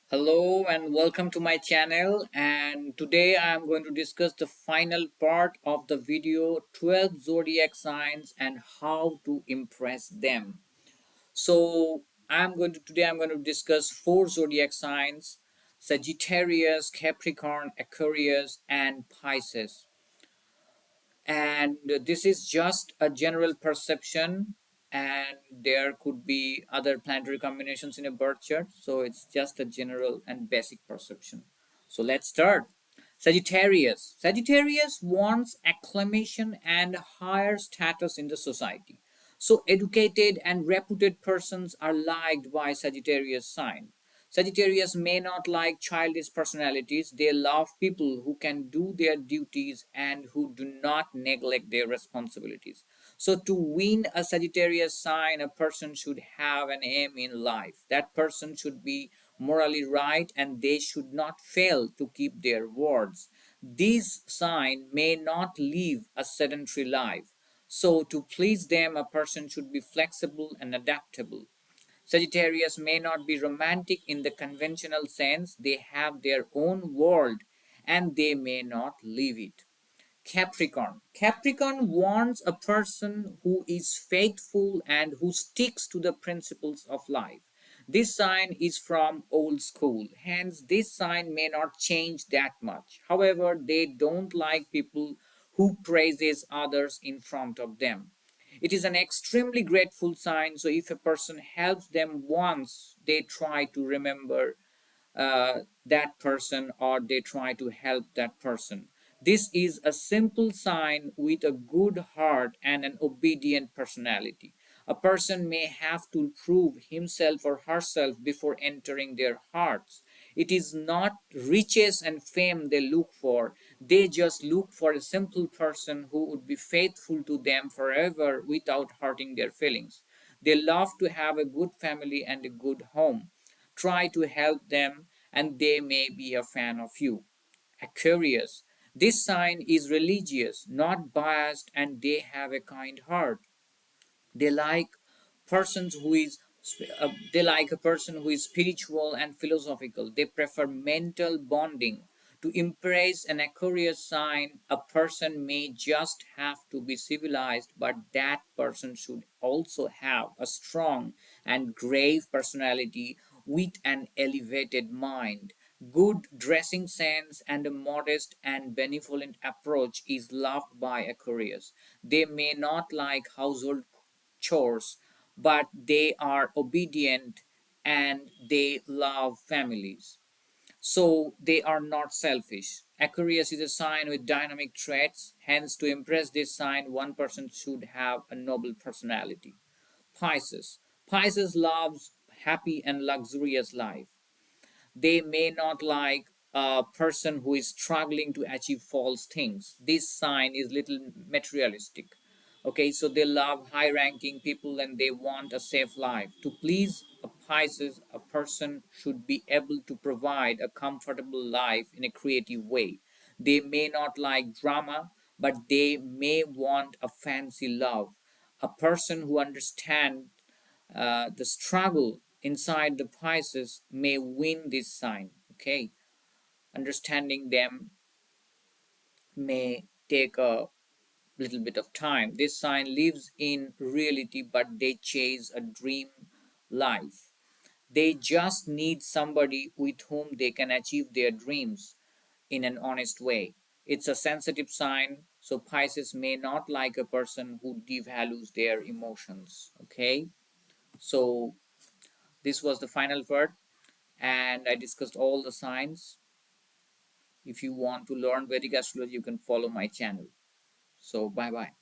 Hello and welcome to my channel, and today I am going to discuss the final part of the video 12 zodiac signs and how to impress them. So I'm going to discuss four zodiac signs: Sagittarius, Capricorn, Aquarius and Pisces. And this is just a general perception, and there could be other planetary combinations in a birth chart, so it's just a general and basic perception. So let's start. Sagittarius wants acclamation and higher status in the society, so educated and reputed persons are liked by Sagittarius sign. Sagittarius may not like childish personalities. They love people who can do their duties and who do not neglect their responsibilities. So, to win a Sagittarius sign, a person should have an aim in life. That person should be morally right and they should not fail to keep their words. This sign may not live a sedentary life. So, to please them, a person should be flexible and adaptable. Sagittarius may not be romantic in the conventional sense, they have their own world and they may not live it. Capricorn wants a person who is faithful and who sticks to the principles of life. This sign is from old school, hence, this sign may not change that much. However, they don't like people who praises others in front of them. It is an extremely grateful sign, so if a person helps them once, they try to remember that person or they try to help that person. This is a simple sign with a good heart and an obedient personality. A person may have to prove himself or herself before entering their hearts. It is not riches and fame they look for. They just look for a simple person who would be faithful to them forever without hurting their feelings. They love to have a good family and a good home. Try to help them and they may be a fan of you. Aquarius. This sign is religious, not biased, and they have a kind heart. They like persons who is they like a person who is spiritual and philosophical. They prefer mental bonding. To impress an Aquarius sign, a person may just have to be civilized, but that person should also have a strong and grave personality with an elevated mind. Good dressing sense and a modest and benevolent approach is loved by Aquarius. They may not like household chores, but they are obedient and they love families. So they are not selfish. Aquarius is a sign with dynamic traits, hence, to impress this sign, one person should have a noble personality. Pisces. Pisces loves happy and luxurious life. They may not like a person who is struggling to achieve false things. This sign is little materialistic. Okay, so they love high ranking people and they want a safe life. To please a Pisces, a person should be able to provide a comfortable life in a creative way. They may not like drama, but they may want a fancy love. A person who understands the struggle inside the Pisces may win this sign. Okay, understanding them may take a little bit of time. This sign lives in reality, but they chase a dream life. They just need somebody with whom they can achieve their dreams in an honest way. It's a sensitive sign, so Pisces may not like a person who devalues their emotions. Okay, so this was the final word, and I discussed all the signs. If you want to learn Vedic astrology, you can follow my channel. So, bye bye.